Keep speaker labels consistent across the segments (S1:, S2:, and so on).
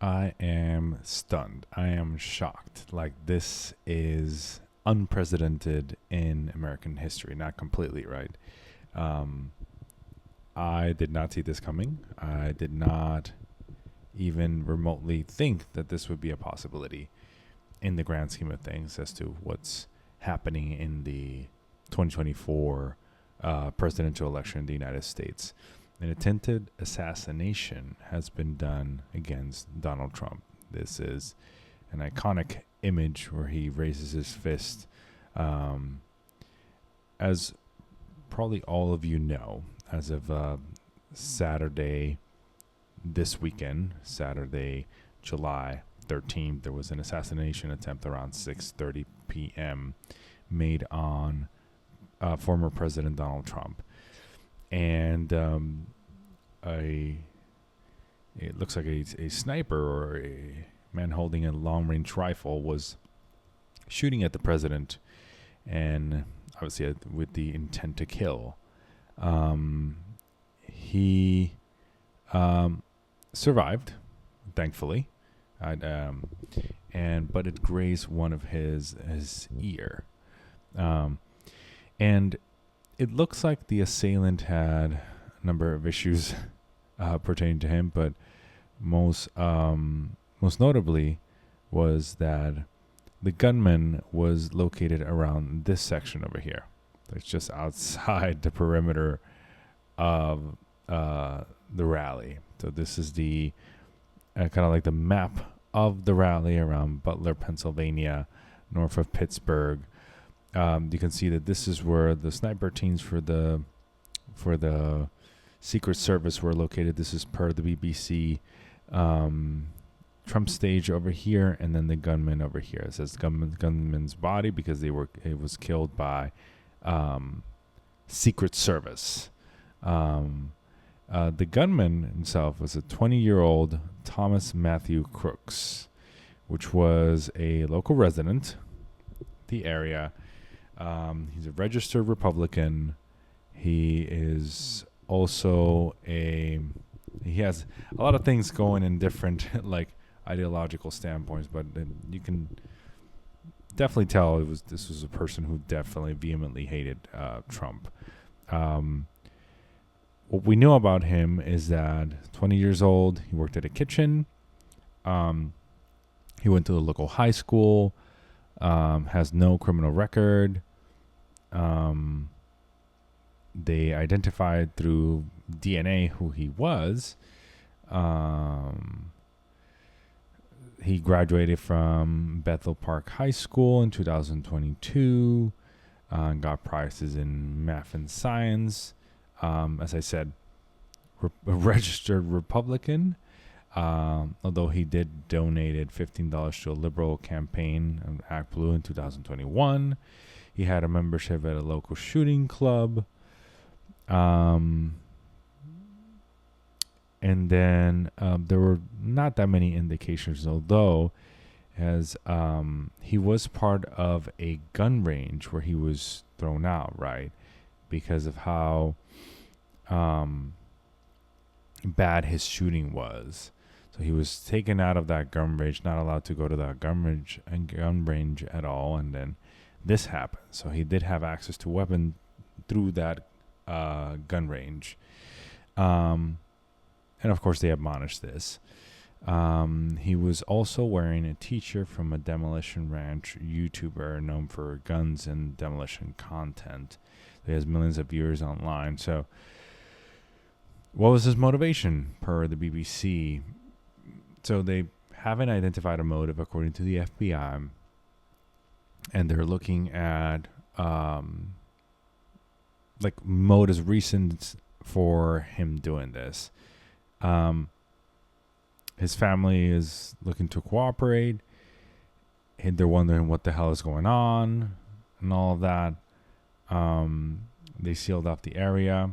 S1: I am stunned. I am shocked. Like, this is unprecedented in American history. Not completely, right? Um, I did not see this coming. I did not even remotely think that this would be a possibility in the grand scheme of things as to what's happening in the 2024 presidential election in the United States. An attempted assassination has been done against Donald Trump. This is an iconic image where he raises his fist. As probably all of you know, as of Saturday, this weekend, Saturday, July 13th, there was an assassination attempt around 6:30 p.m. made on former President Donald Trump. And it looks like a sniper or a man holding a long-range rifle was shooting at the president, and obviously with the intent to kill. He survived, thankfully, but it grazed one of his ear, and it looks like the assailant had a number of issues pertaining to him, but most notably was that the gunman was located around this section over here. It's just outside the perimeter of the rally. So this is the kind of like the map of the rally around Butler, Pennsylvania, north of Pittsburgh. You can see that this is where the sniper teams for the Secret Service were located. This is per the BBC. Trump stage over here, and then the gunman over here. It says gunman's body because it was killed by Secret Service. The gunman himself was a 20-year-old Thomas Matthew Crooks, which was a local resident, the area. He's a registered Republican. He is also he has a lot of things going in different like ideological standpoints, but you can definitely tell this was a person who definitely vehemently hated Trump. What we know about him is that 20 years old, he worked at a kitchen. He went to the local high school, has no criminal record. They identified through DNA who he was. He graduated from Bethel Park High School in 2022. Got prizes in math and science. As I said, a registered Republican. Although he did donated $15 to a liberal campaign, Act Blue, in 2021. He had a membership at a local shooting club. And then there were not that many indications, although as he was part of a gun range where he was thrown out, right? Because of how bad his shooting was. So he was taken out of that gun range, not allowed to go to that gun range at all, and then this happened. So he did have access to weapon through that gun range. And of course they admonished this. He was also wearing a t-shirt from a Demolition Ranch YouTuber known for guns and demolition content. He has millions of viewers online. So what was his motivation per the BBC? So they haven't identified a motive according to the FBI. And they're looking at like motives, reasons for him doing this. His family is looking to cooperate. They're wondering what the hell is going on and all of that. They sealed off the area.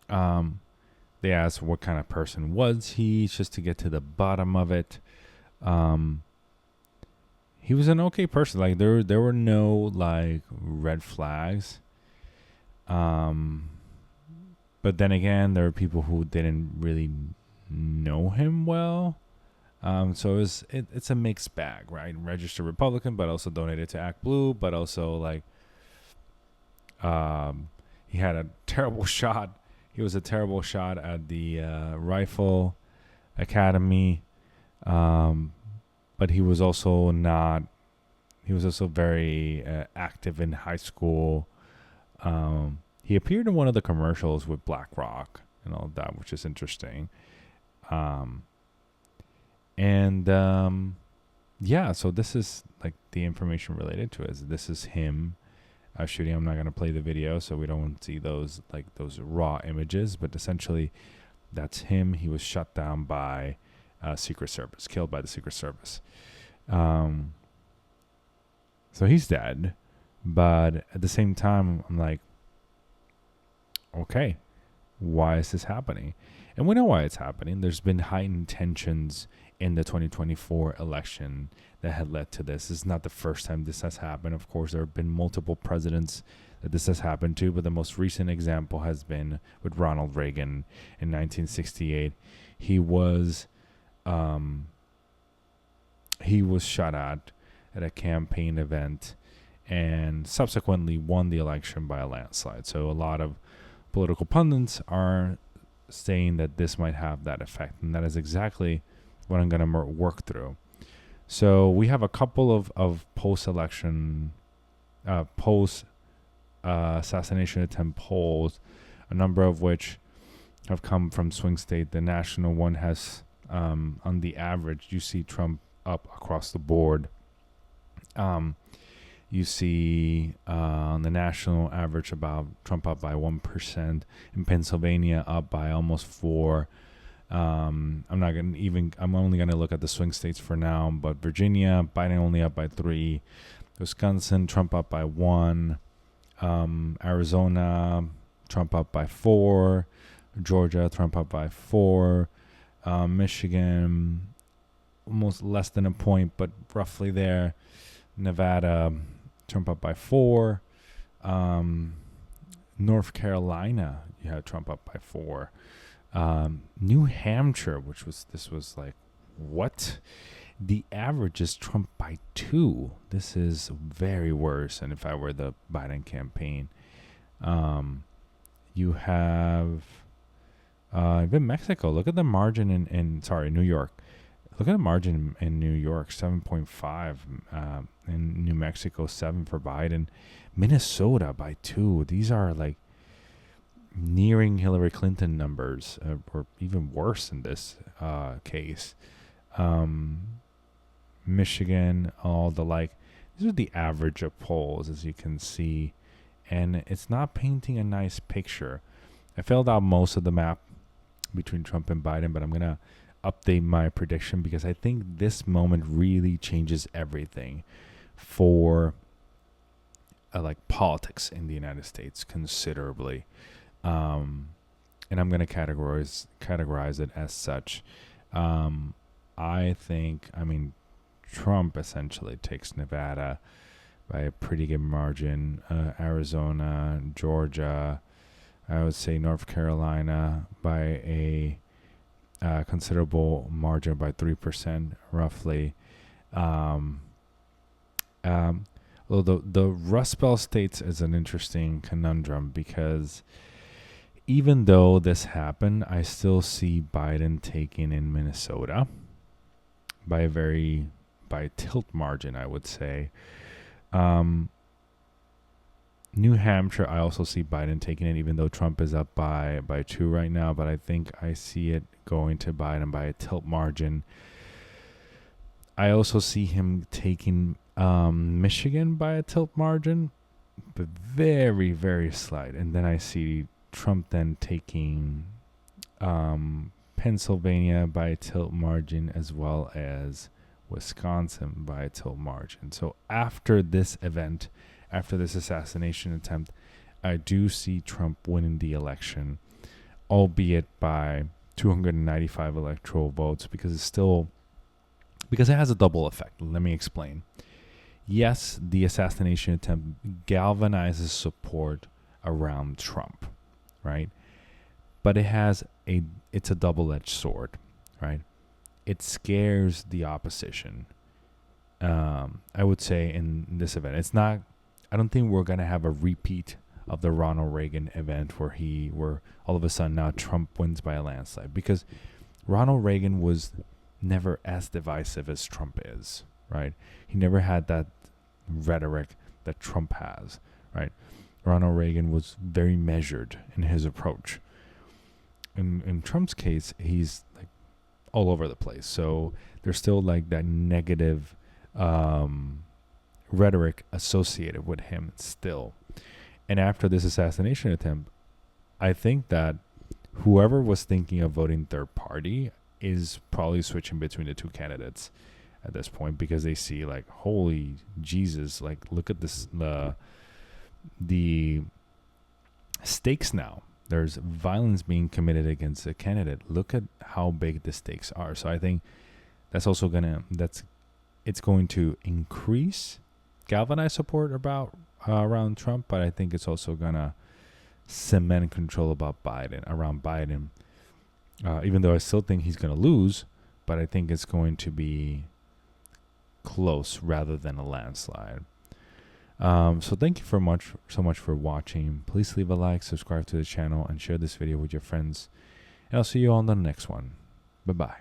S1: They asked what kind of person was he, just to get to the bottom of it. He was an okay person. Like there were no like red flags. But then again, there are people who didn't really know him well. So it's a mixed bag, right? Registered Republican, but also donated to Act Blue, but also like he had a terrible shot. He was a terrible shot at the Rifle Academy, but he was also not. He was also very active in high school. He appeared in one of the commercials with BlackRock and all of that, which is interesting. So this is like the information related to it. This is him shooting. I'm not going to play the video, so we don't see those raw images, but essentially that's him. He was shot down by Secret Service, killed by the Secret Service. So he's dead, but at the same time, I'm like, okay, why is this happening? And we know why it's happening. There's been heightened tensions in the 2024 election that had led to this. This is not the first time this has happened. Of course, there have been multiple presidents that this has happened to, but the most recent example has been with Ronald Reagan in 1968. He was shot at a campaign event and subsequently won the election by a landslide. So a lot of political pundits are saying that this might have that effect, and that is exactly what I'm going to work through. So we have a couple of post-election, post-assassination attempt polls, a number of which have come from swing state. The national one has, on the average, you see Trump up across the board. You see on the national average about Trump up by 1%. In Pennsylvania, up by almost 4%. I'm only gonna look at the swing states for now. But Virginia, Biden only up by 3%. Wisconsin, Trump up by 1%. Arizona, Trump up by 4%. Georgia, Trump up by 4%. Michigan, almost less than a point, but roughly there. Nevada, Trump up by 4%. North Carolina, you have Trump up by 4%. New Hampshire, this was like, what? The average is Trump by 2%. This is very worse than if I were the Biden campaign. You have even Mexico. Look at the margin in New York. Look at the margin in New York, 7.5. In New Mexico, 7 for Biden. Minnesota by 2. These are like nearing Hillary Clinton numbers, or even worse in this case. Michigan, all the like. These are the average of polls, as you can see. And it's not painting a nice picture. I filled out most of the map between Trump and Biden, but I'm going to update my prediction because I think this moment really changes everything for politics in the United States considerably. And I'm going to categorize it as such. Trump essentially takes Nevada by a pretty good margin. Arizona, Georgia, I would say North Carolina by a considerable margin, by 3% roughly. Although the Rust Belt states is an interesting conundrum because even though this happened, I still see Biden taking in Minnesota by a tilt margin, I would say. New Hampshire, I also see Biden taking it, even though Trump is up by 2 right now. But I think I see it going to Biden by a tilt margin. I also see him taking Michigan by a tilt margin, but very, very slight. And then I see Trump then taking Pennsylvania by a tilt margin, as well as Wisconsin by a tilt margin. So after this event, after this assassination attempt, I do see Trump winning the election, albeit by 295 electoral votes, because it has a double effect. Let me explain. Yes, the assassination attempt galvanizes support around Trump, right? but it's a double-edged sword, right? It scares the opposition. I would say in this event, I don't think we're gonna have a repeat of the Ronald Reagan event where all of a sudden now Trump wins by a landslide, because Ronald Reagan was never as divisive as Trump is, right? He never had that rhetoric that Trump has, right? Ronald Reagan was very measured in his approach. In Trump's case, he's like all over the place. So there's still like that negative rhetoric associated with him still. And after this assassination attempt, I think that whoever was thinking of voting third party is probably switching between the two candidates at this point, because they see like, holy Jesus, like look at this, the stakes now. There's violence being committed against a candidate. Look at how big the stakes are. So I think that's also it's going to increase galvanize support around Trump, but I think it's also gonna cement control around Biden. Even though I still think he's gonna lose, but I think it's going to be close rather than a landslide. So thank you so much for watching. Please leave a like, subscribe to the channel, and share this video with your friends. And I'll see you on the next one. Bye-bye.